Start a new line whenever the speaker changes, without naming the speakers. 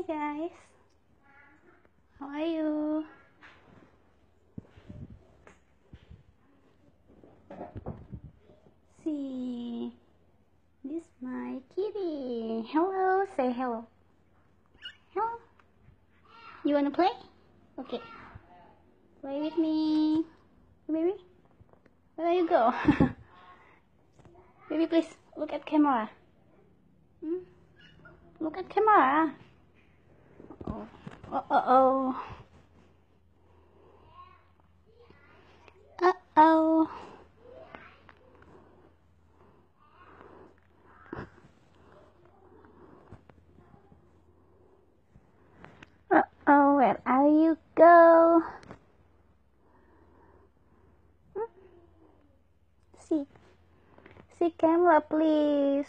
guys, how are you? See, this is my kitty. Hello, say hello. Hello. You wanna play? Okay. Play with me, baby. Where you go? Baby, please look at camera. Look at camera. Oh. Uh-oh. Uh-oh. Uh-oh, where are you go? See camera, please.